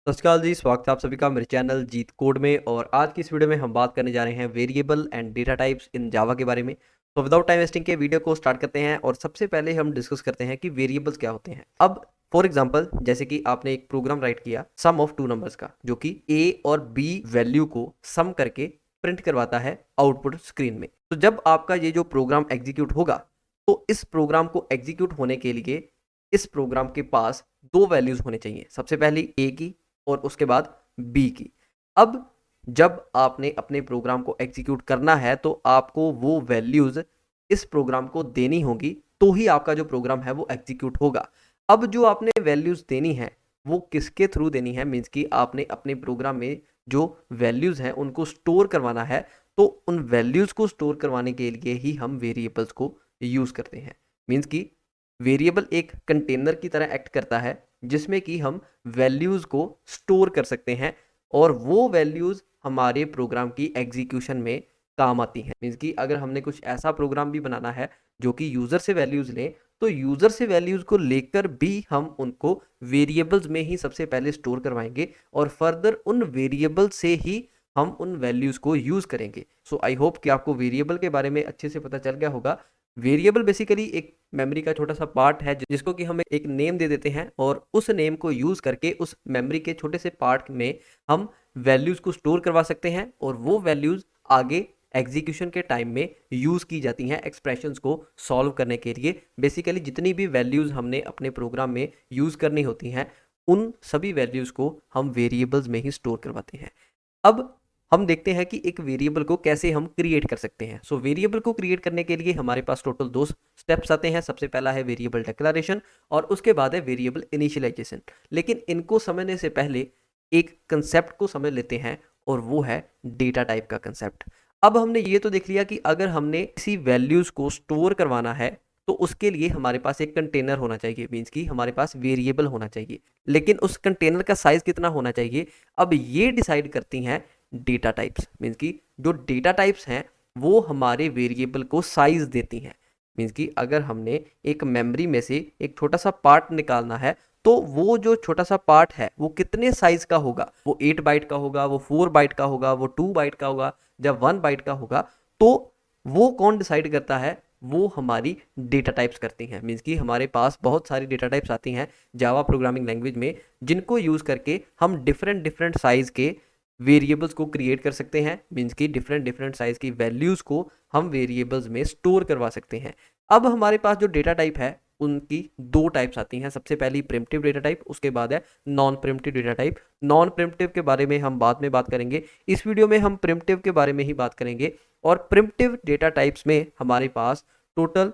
सत श्री अकाल जी, स्वागत है आप सभी का मेरे चैनल जीत कोड में। और आज की इस वीडियो में हम बात करने जा रहे हैं variable and data types in Java के बारे में। तो विदाउट टाइम वेस्टिंग के वीडियो को स्टार्ट करते हैं और सबसे पहले हम डिस्कस करते हैं कि वेरिएबल्स क्या होते हैं। अब फॉर एग्जांपल जैसे कि आपने एक प्रोग्राम राइट किया सम ऑफ टू नंबर्स का, जो कि ए और बी वैल्यू को सम करके प्रिंट करवाता है आउटपुट स्क्रीन में। तो जब आपका ये जो प्रोग्राम एग्जीक्यूट होगा, तो इस प्रोग्राम को एग्जीक्यूट होने के लिए इस प्रोग्राम के पास दो वैल्यूज होने चाहिए, सबसे पहली ए की और उसके बाद बी की। अब जब आपने अपने प्रोग्राम को एग्जीक्यूट करना है तो आपको वो वैल्यूज इस प्रोग्राम को देनी होगी, तो ही आपका जो प्रोग्राम है वो एग्जीक्यूट होगा। अब जो आपने वैल्यूज देनी है वो किसके थ्रू देनी है, मीन्स कि आपने अपने प्रोग्राम में जो वैल्यूज हैं उनको स्टोर करवाना है। तो उन वैल्यूज को स्टोर करवाने के लिए ही हम वेरिएबल्स को यूज करते हैं। मीन्स कि वेरिएबल एक कंटेनर की तरह एक्ट करता है जिसमें कि हम वैल्यूज को स्टोर कर सकते हैं और वो वैल्यूज हमारे प्रोग्राम की एग्जीक्यूशन में काम आती हैं। मीन्स कि अगर हमने कुछ ऐसा प्रोग्राम भी बनाना है जो कि यूजर से वैल्यूज लें, तो यूजर से वैल्यूज को लेकर भी हम उनको वेरिएबल्स में ही सबसे पहले स्टोर करवाएंगे और फर्दर उन वेरिएबल से ही हम उन वैल्यूज को यूज करेंगे। सो आई होप कि आपको वेरिएबल के बारे में अच्छे से पता चल गया होगा। वेरिएबल बेसिकली एक मेमोरी का छोटा सा पार्ट है जिसको कि हम एक नेम दे देते हैं और उस नेम को यूज करके उस मेमोरी के छोटे से पार्ट में हम वैल्यूज को स्टोर करवा सकते हैं और वो वैल्यूज आगे एग्जीक्यूशन के टाइम में यूज की जाती हैं एक्सप्रेशंस को सॉल्व करने के लिए। बेसिकली जितनी भी वैल्यूज हमने अपने प्रोग्राम में यूज करनी होती हैं उन सभी वैल्यूज को हम वेरिएबल्स में ही स्टोर करवाते हैं। अब हम देखते हैं कि एक वेरिएबल को कैसे हम क्रिएट कर सकते हैं। सो वेरिएबल को क्रिएट करने के लिए हमारे पास टोटल दो स्टेप्स आते हैं। सबसे पहला है वेरिएबल डिक्लेरेशन और उसके बाद है वेरिएबल इनिशियलाइजेशन। लेकिन इनको समझने से पहले एक कंसेप्ट को समझ लेते हैं और वो है डेटा टाइप का कंसेप्ट। अब हमने ये तो देख लिया कि अगर हमने किसी वैल्यूज को स्टोर करवाना है तो उसके लिए हमारे पास एक कंटेनर होना चाहिए, मीन्स कि हमारे पास वेरिएबल होना चाहिए। लेकिन उस कंटेनर का साइज कितना होना चाहिए, अब ये डिसाइड करती हैं डेटा टाइप्स। मीन्स कि जो डेटा टाइप्स हैं वो हमारे वेरिएबल को साइज देती हैं। मीन्स कि अगर हमने एक मेमोरी में से एक छोटा सा पार्ट निकालना है तो वो जो छोटा सा पार्ट है वो कितने साइज का होगा, वो 8 बाइट का होगा, वो 4 बाइट का होगा, वो 2 बाइट का होगा, जब 1 बाइट का होगा, तो वो कौन डिसाइड करता है, वो हमारी डेटा टाइप्स करती हैं। मीन्स कि हमारे पास बहुत सारी डेटा टाइप्स आती हैं जावा प्रोग्रामिंग लैंग्वेज में जिनको यूज करके हम डिफरेंट डिफरेंट साइज के वेरिएबल्स को क्रिएट कर सकते हैं। मीन्स कि डिफरेंट डिफरेंट साइज की वैल्यूज को हम वेरिएबल्स में स्टोर करवा सकते हैं। अब हमारे पास जो डेटा टाइप है उनकी दो टाइप्स आती हैं। सबसे पहली प्रिमिटिव डेटा टाइप, उसके बाद है non primitive data type. Non primitive के बारे में हम बाद में बात करेंगे, इस वीडियो में हम प्रिमिटिव के बारे में ही बात करेंगे। और प्रिमिटिव डेटा टाइप्स में हमारे पास टोटल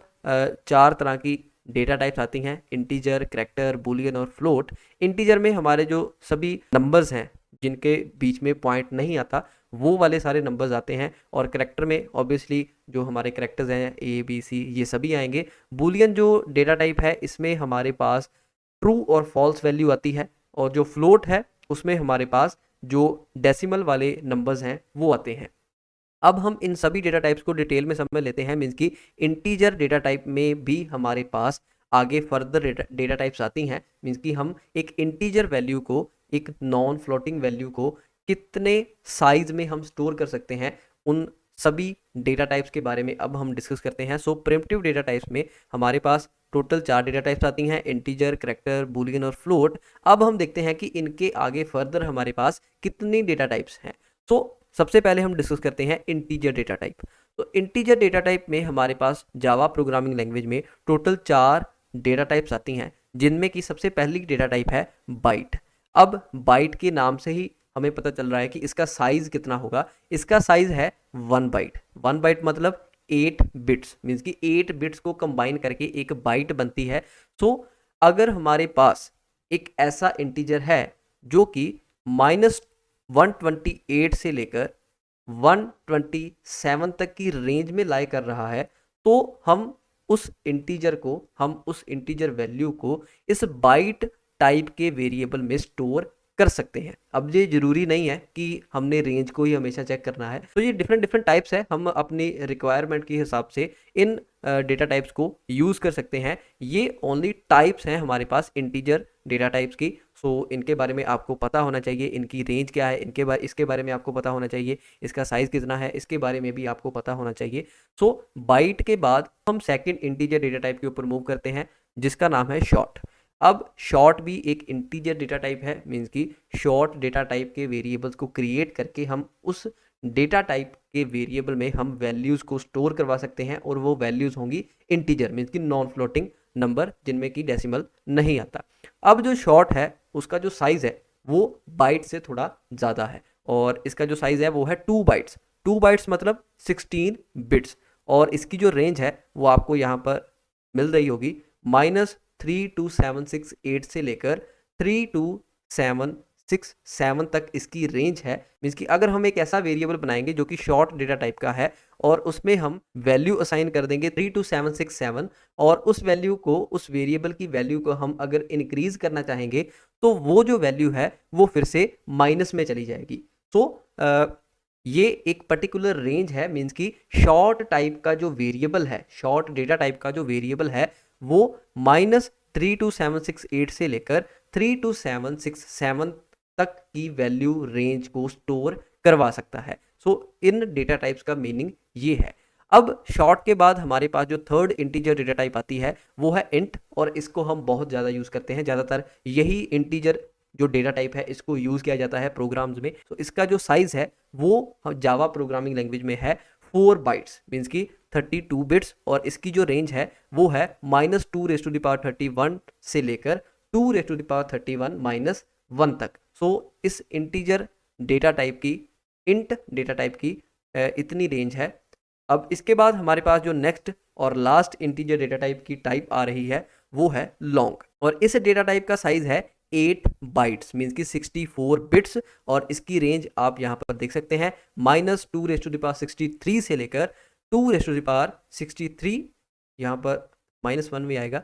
4 तरह की डेटा टाइप्स आती हैं, इंटीजर, कैरेक्टर, बूलियन और फ्लोट। इंटीजर में हमारे जो सभी नंबर्स हैं जिनके बीच में पॉइंट नहीं आता वो वाले सारे नंबर्स आते हैं। और कैरेक्टर में ऑब्वियसली जो हमारे कैरेक्टर्स हैं ए बी सी ये सभी आएंगे। बूलियन जो डेटा टाइप है इसमें हमारे पास ट्रू और फॉल्स वैल्यू आती है। और जो फ्लोट है उसमें हमारे पास जो डेसिमल वाले नंबर्स हैं वो आते हैं। अब हम इन सभी डेटा टाइप्स को डिटेल में समझ लेते हैं। मीन्स कि इंटीजर डेटा टाइप में भी हमारे पास आगे फर्दर डेटा टाइप्स आती हैं। मीन्स कि हम एक इंटीजर वैल्यू को, एक नॉन फ्लोटिंग वैल्यू को कितने साइज में हम स्टोर कर सकते हैं, उन सभी डेटा टाइप्स के बारे में अब हम डिस्कस करते हैं। सो प्रिमिटिव डेटा टाइप्स में हमारे पास टोटल 4 डेटा टाइप्स आती हैं, इंटीजर, कैरेक्टर, बूलियन और फ्लोट। अब हम देखते हैं कि इनके आगे फर्दर हमारे पास कितनी डेटा टाइप्स हैं। सो सबसे पहले हम डिस्कस करते हैं इंटीजर डेटा टाइप। तो इंटीजर डेटा टाइप में हमारे पास जावा प्रोग्रामिंग लैंग्वेज में टोटल 4 डेटा टाइप्स आती हैं, जिनमें की सबसे पहली डेटा टाइप है बाइट। अब बाइट के नाम से ही हमें पता चल रहा है कि इसका साइज कितना होगा। इसका साइज है 1 बाइट। 1 बाइट मतलब 8 बिट्स। मीन्स कि 8 बिट्स को कंबाइन करके एक बाइट बनती है। सो अगर हमारे पास एक ऐसा इंटीजर है जो कि -128 से लेकर 127 तक की रेंज में लाई कर रहा है, तो हम उस इंटीजर वैल्यू को इस बाइट टाइप के वेरिएबल में स्टोर कर सकते हैं। अब ये जरूरी नहीं है कि हमने रेंज को ही हमेशा चेक करना है। तो ये डिफरेंट डिफरेंट टाइप्स है, हम अपनी रिक्वायरमेंट के हिसाब से इन डेटा टाइप्स को यूज कर सकते हैं। ये ओनली टाइप्स हैं हमारे पास इंटीजर डेटा टाइप्स की। सो इनके बारे में आपको पता होना चाहिए, इनकी रेंज क्या है, इसके बारे में आपको पता होना चाहिए, इसका साइज़ कितना है, इसके बारे में भी आपको पता होना चाहिए। सो बाइट के बाद हम सेकंड इंटीजर डेटा टाइप के ऊपर मूव करते हैं, जिसका नाम है शॉर्ट। अब शॉर्ट भी एक इंटीजर डेटा टाइप है, मीन्स कि शॉर्ट डेटा टाइप के वेरिएबल्स को क्रिएट करके हम उस डेटा टाइप के वेरिएबल में हम वैल्यूज़ को स्टोर करवा सकते हैं, और वो वैल्यूज़ होंगी इंटीजर, मीन्स कि नॉन फ्लोटिंग नंबर जिनमें कि डेसिमल नहीं आता। अब जो शॉर्ट है उसका जो साइज़ है वो बाइट से थोड़ा ज़्यादा है, और इसका जो साइज़ है वो है 2 बाइट्स। 2 बाइट्स मतलब 16 बिट्स, और इसकी जो रेंज है वो आपको यहाँ पर मिल रही होगी -32768 से लेकर 32767 तक इसकी रेंज है। मीन्स कि अगर हम एक ऐसा वेरिएबल बनाएंगे जो कि शॉर्ट डेटा टाइप का है, और उसमें हम वैल्यू असाइन कर देंगे 32767, और उस वैल्यू को, उस वेरिएबल की वैल्यू को हम अगर इंक्रीज करना चाहेंगे तो वो जो वैल्यू है वो फिर से माइनस में चली जाएगी। तो ये एक पर्टिकुलर रेंज है, मीन्स कि शॉर्ट टाइप का जो वेरिएबल है, शॉर्ट डेटा टाइप का जो वेरिएबल है वो -32768 से लेकर 32767 तक की वैल्यू रेंज को स्टोर करवा सकता है। सो इन डेटा टाइप्स का मीनिंग ये है। अब शॉर्ट के बाद हमारे पास जो थर्ड इंटीजर डेटा टाइप आती है वो है इंट, और इसको हम बहुत ज़्यादा यूज़ करते हैं। ज़्यादातर यही इंटीजर जो डेटा टाइप है इसको यूज़ किया जाता है प्रोग्राम्स में। तो इसका जो साइज़ है वो जावा प्रोग्रामिंग लैंग्वेज में है 4 बाइट्स, मीन्स की 32 बिट्स, और इसकी जो रेंज है वो है -2⁻31 से लेकर 2⁻31 -1 तक। इस इंटीजर डेटा टाइप की, इंट डेटा टाइप की इतनी रेंज है। अब इसके बाद हमारे पास जो नेक्स्ट और लास्ट इंटीजर डेटा टाइप की टाइप आ रही है वो है लॉन्ग, और इस डेटा टाइप का साइज है 8 बाइट्स, मीन्स की 64 बिट्स, और इसकी रेंज आप यहाँ पर देख सकते हैं -2⁻63 से लेकर 2⁻63, यहाँ पर -1 भी आएगा,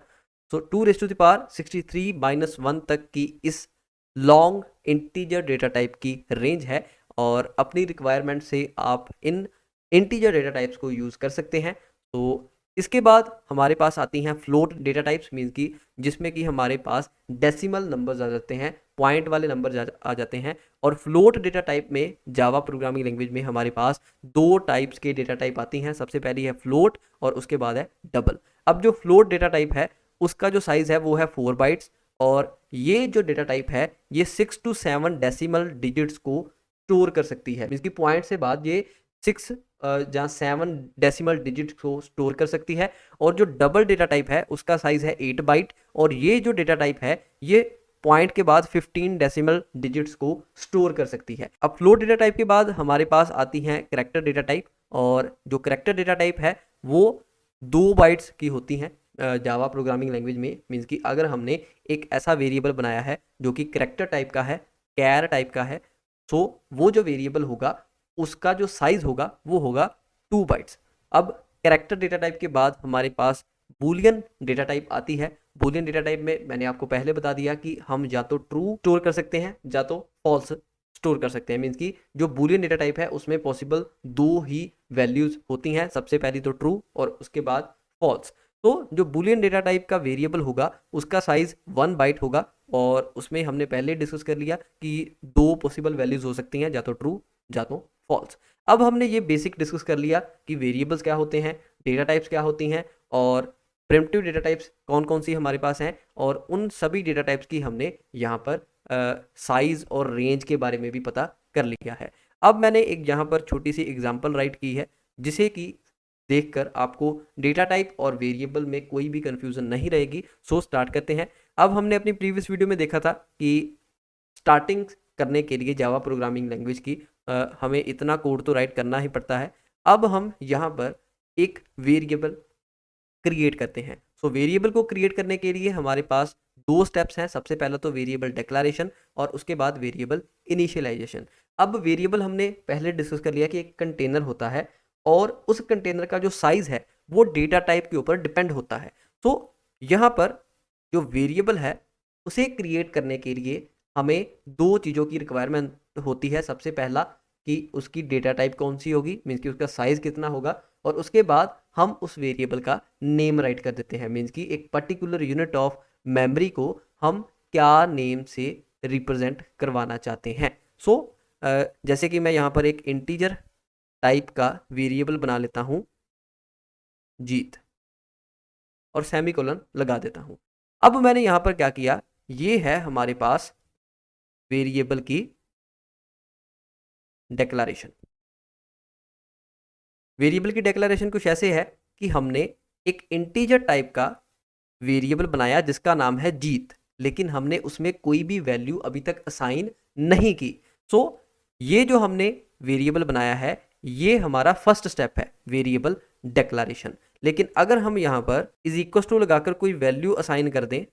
सो 2⁻63 -1 तक की इस लॉन्ग इंटीजर डेटा टाइप की रेंज है। और अपनी रिक्वायरमेंट से आप इन इंटीजर डेटा टाइप्स को यूज़ कर सकते हैं। तो इसके बाद हमारे पास आती हैं फ्लोट डेटा टाइप्स, मीन्स की जिसमें कि हमारे पास डेसिमल नंबर्स आ जाते हैं, पॉइंट वाले नंबर आ जाते हैं। और फ्लोट डेटा टाइप में जावा प्रोग्रामिंग लैंग्वेज में हमारे पास 2 टाइप्स के डेटा टाइप आती हैं। सबसे पहली है फ्लोट और उसके बाद है डबल। अब जो फ्लोट डेटा टाइप है उसका जो साइज़ है वो है 4 बाइट्स, और ये जो डेटा टाइप है ये 6 to 7 डेसिमल डिजिट्स को स्टोर कर सकती है, मीन्स की पॉइंट से बाद ये 6 जहाँ 7 डेसिमल डिजिट को स्टोर कर सकती है। और जो डबल डेटा टाइप है उसका साइज है 8 बाइट, और ये जो डेटा टाइप है ये पॉइंट के बाद 15 डेसिमल डिजिट्स को स्टोर कर सकती है। अब फ्लोट डेटा टाइप के बाद हमारे पास आती हैं कैरेक्टर डेटा टाइप, और जो कैरेक्टर डेटा टाइप है वो 2 बाइट्स की होती हैं जावा प्रोग्रामिंग लैंग्वेज में। मीन्स कि अगर हमने एक ऐसा वेरिएबल बनाया है जो कि कैरेक्टर टाइप का है, कैर टाइप का है, सो वो जो वेरिएबल होगा उसका जो साइज होगा वो होगा 2 बाइट्स। अब कैरेक्टर डेटा टाइप के बाद हमारे पास बूलियन डेटा टाइप आती है। बूलियन डेटा टाइप में मैंने आपको पहले बता दिया कि हम या तो ट्रू स्टोर कर सकते हैं या तो फॉल्स स्टोर कर सकते हैं। मीन्स कि जो बूलियन डेटा टाइप है उसमें पॉसिबल 2 ही वैल्यूज होती हैं, सबसे पहली तो ट्रू और उसके बाद फॉल्स। तो जो बूलियन डेटा टाइप का वेरिएबल होगा उसका साइज 1 बाइट होगा, और उसमें हमने पहले डिस्कस कर लिया कि 2 पॉसिबल वैल्यूज हो सकती हैं, या तो ट्रू या तो फॉल्स। अब हमने ये बेसिक डिस्कस कर लिया कि वेरिएबल्स क्या होते हैं, डेटा टाइप्स क्या होती हैं, और प्रिमिटिव डेटा टाइप्स कौन कौन सी हमारे पास हैं, और उन सभी डेटा टाइप्स की हमने यहाँ पर साइज और रेंज के बारे में भी पता कर लिया है। अब मैंने एक यहाँ पर छोटी सी एग्जांपल राइट की है जिसे कि देखकर आपको डेटा टाइप और वेरिएबल में कोई भी कंफ्यूजन नहीं रहेगी। सो स्टार्ट करते हैं। अब हमने अपनी प्रीवियस वीडियो में देखा था कि स्टार्टिंग करने के लिए जावा प्रोग्रामिंग लैंग्वेज की हमें इतना कोड तो राइट करना ही पड़ता है। अब हम यहाँ पर एक वेरिएबल क्रिएट करते हैं। सो वेरिएबल को क्रिएट करने के लिए हमारे पास 2 स्टेप्स हैं। सबसे पहला तो वेरिएबल डिक्लेरेशन और उसके बाद वेरिएबल इनिशियलाइजेशन। अब वेरिएबल हमने पहले डिस्कस कर लिया कि एक कंटेनर होता है, और उस कंटेनर का जो साइज है वो डेटा टाइप के ऊपर डिपेंड होता है। तो यहाँ पर जो वेरिएबल है उसे क्रिएट करने के लिए हमें 2 चीज़ों की रिक्वायरमेंट होती है। सबसे पहला कि उसकी डेटा टाइप कौन सी होगी, मीन्स कि उसका साइज़ कितना होगा, और उसके बाद हम उस वेरिएबल का नेम राइट कर देते हैं। मीन्स कि एक पर्टिकुलर यूनिट ऑफ मेमोरी को हम क्या नेम से रिप्रेजेंट करवाना चाहते हैं। सो जैसे कि मैं यहाँ पर एक इंटीजर टाइप का वेरिएबल बना लेता हूँ जीत और सेमीकोलन लगा देता हूँ। अब मैंने यहाँ पर क्या किया, ये है हमारे पास वेरिएबल की डिक्लेरेशन। वेरिएबल की डिक्लेरेशन कुछ ऐसे है कि हमने एक इंटीजर टाइप का वेरिएबल बनाया जिसका नाम है जीत, लेकिन हमने उसमें कोई भी वैल्यू अभी तक असाइन नहीं की। सो ये जो हमने वेरिएबल बनाया है ये हमारा फर्स्ट स्टेप है वेरिएबल डिक्लेरेशन। लेकिन अगर हम यहाँ पर इज इक्वल टू लगाकर कोई वैल्यू असाइन कर दें,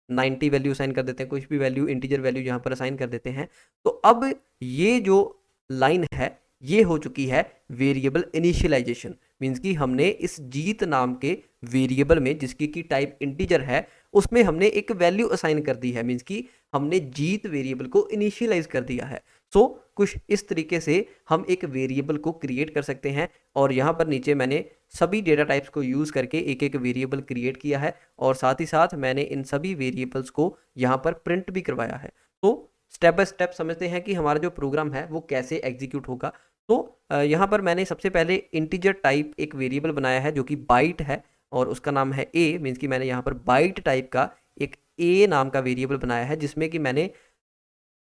90 वैल्यू असाइन कर देते हैं, कुछ भी वैल्यू इंटीजर वैल्यू यहाँ पर असाइन कर देते हैं, तो अब ये जो लाइन है ये हो चुकी है वेरिएबल इनिशियलाइजेशन। मींस कि हमने इस जीत नाम के वेरिएबल में जिसकी की टाइप इंटीजर है उसमें हमने एक वैल्यू असाइन कर दी है। मींस कि हमने जीत वेरिएबल को इनिशियलाइज कर दिया है। सो कुछ इस तरीके से हम एक वेरिएबल को क्रिएट कर सकते हैं। और यहाँ पर नीचे मैंने सभी डेटा टाइप्स को यूज़ करके एक एक वेरिएबल क्रिएट किया है और साथ ही साथ मैंने इन सभी वेरिएबल्स को यहाँ पर प्रिंट भी करवाया है। तो स्टेप बाय स्टेप समझते हैं कि हमारा जो प्रोग्राम है वो कैसे एग्जीक्यूट होगा। तो यहाँ पर मैंने सबसे पहले इंटीजर टाइप एक वेरिएबल बनाया है जो कि बाइट है और उसका नाम है ए। मीन्स कि मैंने यहाँ पर बाइट टाइप का एक ए नाम का वेरिएबल बनाया है जिसमें कि मैंने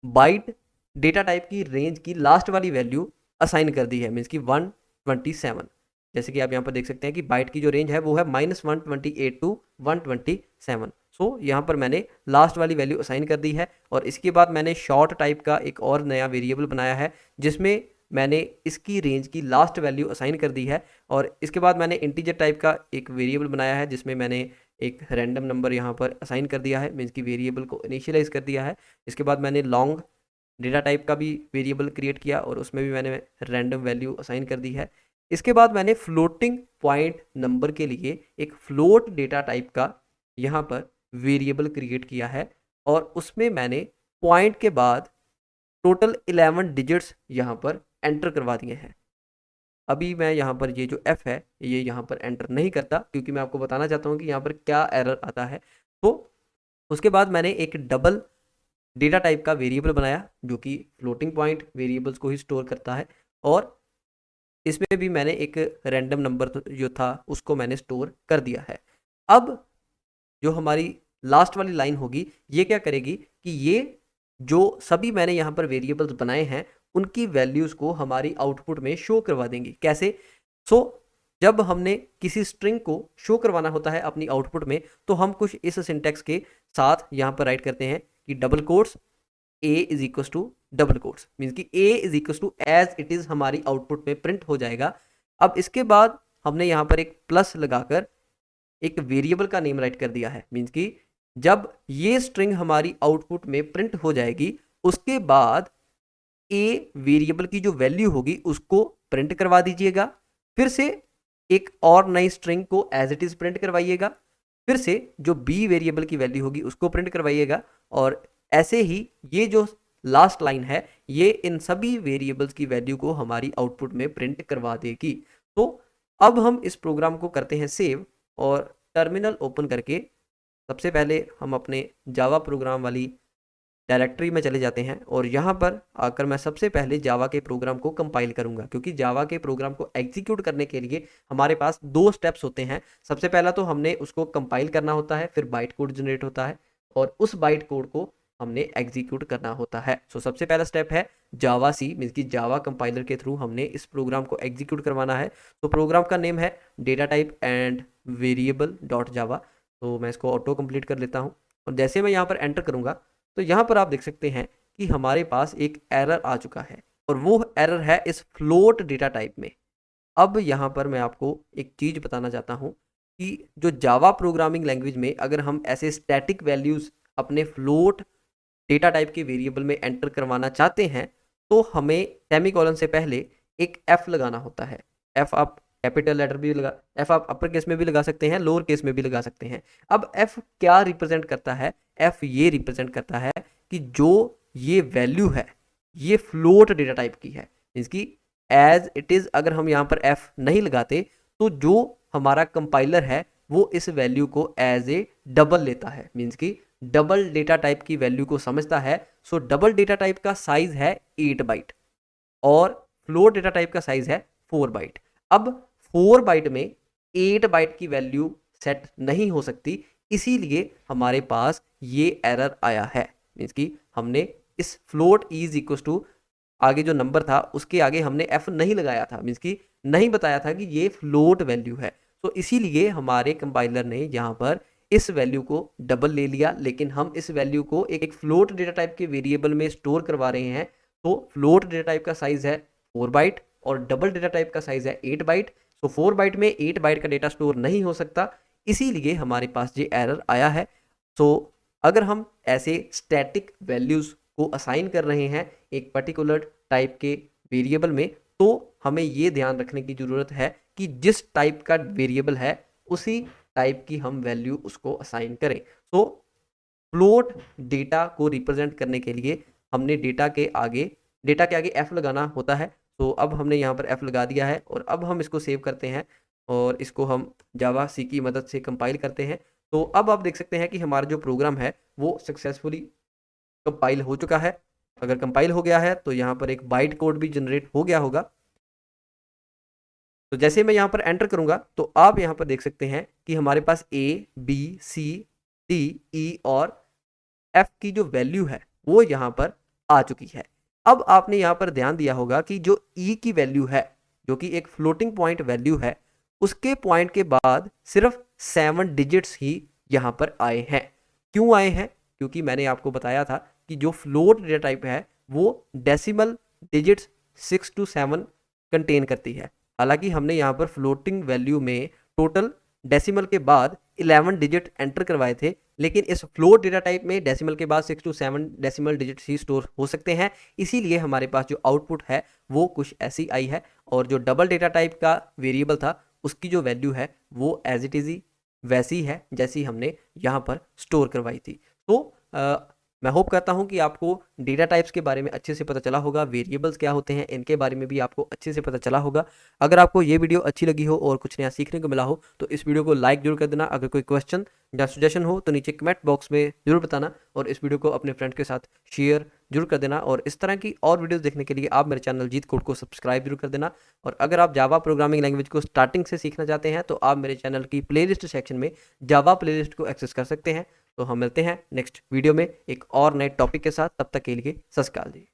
बाइट डेटा टाइप की रेंज की लास्ट वाली वैल्यू असाइन कर दी है। मीन्स कि 127। जैसे कि आप यहाँ पर देख सकते हैं कि बाइट की जो रेंज है वो है -128 टू 127। सो यहाँ पर मैंने लास्ट वाली वैल्यू असाइन कर दी है। और इसके बाद मैंने शॉर्ट टाइप का एक और नया वेरिएबल बनाया है जिसमें मैंने इसकी रेंज की लास्ट वैल्यू असाइन कर दी है। और इसके बाद मैंने इंटीजर टाइप का एक वेरिएबल बनाया है जिसमें मैंने एक रैंडम नंबर यहाँ पर असाइन कर दिया है। मीन्स की वेरिएबल को इनिशियलाइज कर दिया है। इसके बाद मैंने लॉन्ग डेटा टाइप का भी वेरिएबल क्रिएट किया और उसमें भी मैंने रैंडम वैल्यू असाइन कर दी है। इसके बाद मैंने फ्लोटिंग पॉइंट नंबर के लिए एक फ्लोट डेटा टाइप का यहाँ पर वेरिएबल क्रिएट किया है और उसमें मैंने पॉइंट के बाद टोटल 11 डिजिट्स यहाँ पर एंटर करवा दिए हैं। अभी मैं यहाँ पर ये जो f है ये यहाँ पर एंटर नहीं करता क्योंकि मैं आपको बताना चाहता हूँ कि यहाँ पर क्या एरर आता है। तो उसके बाद मैंने एक डबल डेटा टाइप का वेरिएबल बनाया जो कि फ्लोटिंग पॉइंट वेरिएबल्स को ही स्टोर करता है और इसमें भी मैंने एक रैंडम नंबर जो था उसको मैंने स्टोर कर दिया है। अब जो हमारी लास्ट वाली लाइन होगी ये क्या करेगी कि ये जो सभी मैंने यहाँ पर वेरिएबल्स बनाए हैं उनकी वैल्यूज़ को हमारी आउटपुट में शो करवा देंगी। कैसे? जब हमने किसी स्ट्रिंग को शो करवाना होता है अपनी आउटपुट में तो हम कुछ इस सिंटेक्स के साथ यहाँ पर राइट करते हैं कि double quotes a is equal to double quotes. Means कि a is equal to as it is हमारी आउटपुट में प्रिंट हो जाएगा। अब इसके बाद हमने यहाँ पर एक प्लस लगाकर एक वेरिएबल का नेम राइट कर दिया है। मीन्स कि जब ये स्ट्रिंग हमारी आउटपुट में प्रिंट हो जाएगी उसके बाद a वेरिएबल की जो वैल्यू होगी उसको प्रिंट करवा दीजिएगा। फिर से एक और नई स्ट्रिंग को एज इट इज़ प्रिंट करवाइएगा। फिर से जो b वेरिएबल की वैल्यू होगी उसको प्रिंट करवाइएगा। और ऐसे ही ये जो लास्ट लाइन है ये इन सभी वेरिएबल्स की वैल्यू को हमारी आउटपुट में प्रिंट करवा देगी। तो अब हम इस प्रोग्राम को करते हैं सेव और टर्मिनल ओपन करके सबसे पहले हम अपने जावा प्रोग्राम वाली डायरेक्टरी में चले जाते हैं और यहाँ पर आकर मैं सबसे पहले जावा के प्रोग्राम को कंपाइल करूँगा क्योंकि जावा के प्रोग्राम को एग्जीक्यूट करने के लिए हमारे पास 2 स्टेप्स होते हैं। सबसे पहला तो हमने उसको कंपाइल करना होता है, फिर बाइट कोड जनरेट होता है और उस बाइट कोड को हमने एग्जीक्यूट करना होता है। सबसे पहला स्टेप है जावा सी, मीन्स की जावा कंपाइलर के थ्रू हमने इस प्रोग्राम को एग्जीक्यूट करवाना है। तो प्रोग्राम का नेम है data type and variable dot जावा। तो मैं इसको ऑटो कंप्लीट कर लेता हूँ और जैसे मैं यहाँ पर एंटर करूँगा तो यहाँ पर आप देख सकते हैं कि हमारे पास एक एरर आ चुका है और वो एरर है इस फ्लोट डेटा टाइप में। अब यहाँ पर मैं आपको एक चीज़ बताना चाहता हूँ कि जो जावा प्रोग्रामिंग लैंग्वेज में अगर हम ऐसे स्टैटिक वैल्यूज़ अपने फ्लोट डेटा टाइप के वेरिएबल में एंटर करवाना चाहते हैं तो हमें सेमीकोलन से पहले एक f लगाना होता है। f आप कैपिटल लेटर भी लगा, f आप अपर केस में भी लगा सकते हैं, लोअर केस में भी लगा सकते हैं। अब f क्या रिप्रेजेंट करता है? f ये रिप्रेजेंट करता है कि जो ये वैल्यू है ये फ्लोट डेटा टाइप की है। इसकी एज इट इज़ अगर हम यहाँ पर f नहीं लगाते तो जो हमारा कंपाइलर है वो इस वैल्यू को एज ए डबल लेता है। मीन्स कि डबल डेटा टाइप की वैल्यू को समझता है। सो डबल डेटा टाइप का साइज है 8 बाइट और फ्लोट डेटा टाइप का साइज है 4 बाइट। अब 4 बाइट में 8 बाइट की वैल्यू सेट नहीं हो सकती, इसीलिए हमारे पास ये एरर आया है। मीन्स कि हमने इस फ्लोट इज इक्वल टू आगे जो नंबर था उसके आगे हमने एफ नहीं लगाया था, मीन्स कि नहीं बताया था कि ये फ्लोट वैल्यू है। तो इसीलिए हमारे कंपाइलर ने यहाँ पर इस वैल्यू को डबल ले लिया, लेकिन हम इस वैल्यू को एक फ्लोट डेटा टाइप के वेरिएबल में स्टोर करवा रहे हैं। तो फ्लोट डेटा टाइप का साइज है 4 बाइट और डबल डेटा टाइप का साइज है 8 बाइट। तो 4 बाइट में 8 बाइट का डेटा स्टोर नहीं हो सकता, इसीलिए हमारे पास ये एरर आया है। तो अगर हम ऐसे स्टैटिक वैल्यूज को असाइन कर रहे हैं एक पर्टिकुलर टाइप के वेरिएबल में, तो हमें ये ध्यान रखने की ज़रूरत है कि जिस टाइप का वेरिएबल है उसी टाइप की हम वैल्यू उसको असाइन करें। तो फ्लोट डेटा को रिप्रेजेंट करने के लिए हमने डेटा के आगे एफ लगाना होता है। तो अब हमने यहाँ पर एफ लगा दिया है और अब हम इसको सेव करते हैं और इसको हम जावा सी की मदद से कंपाइल करते हैं। तो अब आप देख सकते हैं कि हमारा जो प्रोग्राम है वो सक्सेसफुली कंपाइल हो चुका है। अगर कंपाइल हो गया है तो यहाँ पर एक बाइट कोड भी जनरेट हो गया होगा। तो जैसे मैं यहाँ पर एंटर करूंगा तो आप यहाँ पर देख सकते हैं कि हमारे पास A B C D E और एफ की जो वैल्यू है वो यहाँ पर आ चुकी है। अब आपने यहाँ पर ध्यान दिया होगा कि जो ई की वैल्यू है, जो कि एक फ्लोटिंग पॉइंट वैल्यू है, उसके पॉइंट के बाद सिर्फ 7 डिजिट्स ही यहाँ पर आए हैं। क्यों आए हैं? क्योंकि मैंने आपको बताया था कि जो फ्लोट डेटा टाइप है वो डेसिमल डिजिट्स 6 to 7 कंटेन करती है। हालांकि हमने यहाँ पर फ्लोटिंग वैल्यू में टोटल डेसिमल के बाद 11 डिजिट एंटर करवाए थे, लेकिन इस फ्लोट डेटा टाइप में डेसिमल के बाद 6 to 7 decimal digits he store हो सकते हैं। इसीलिए हमारे पास जो आउटपुट है वो कुछ ऐसी आई है और जो डबल डेटा टाइप का वेरिएबल था उसकी जो वैल्यू है वो एज इट इज वैसी है जैसी हमने यहाँ पर स्टोर करवाई थी। तो मैं होप करता हूँ कि आपको डेटा टाइप्स के बारे में अच्छे से पता चला होगा, वेरिएबल्स क्या होते हैं इनके बारे में भी आपको अच्छे से पता चला होगा। अगर आपको ये वीडियो अच्छी लगी हो और कुछ नया सीखने को मिला हो तो इस वीडियो को लाइक जरूर कर देना। अगर कोई क्वेश्चन या सजेशन हो तो नीचे कमेंट बॉक्स में जरूर बताना और इस वीडियो को अपने फ्रेंड के साथ शेयर जरूर कर देना। और इस तरह की और वीडियोस देखने के लिए आप मेरे चैनल जीत कोड को सब्सक्राइब जरूर कर देना। और अगर आप जावा प्रोग्रामिंग लैंग्वेज को स्टार्टिंग से सीखना चाहते हैं तो आप मेरे चैनल की प्लेलिस्ट सेक्शन में जावा प्लेलिस्ट को एक्सेस कर सकते हैं। तो हम मिलते हैं नेक्स्ट वीडियो में एक और नए टॉपिक के साथ। तब तक के लिए सत श्री अकाल जी।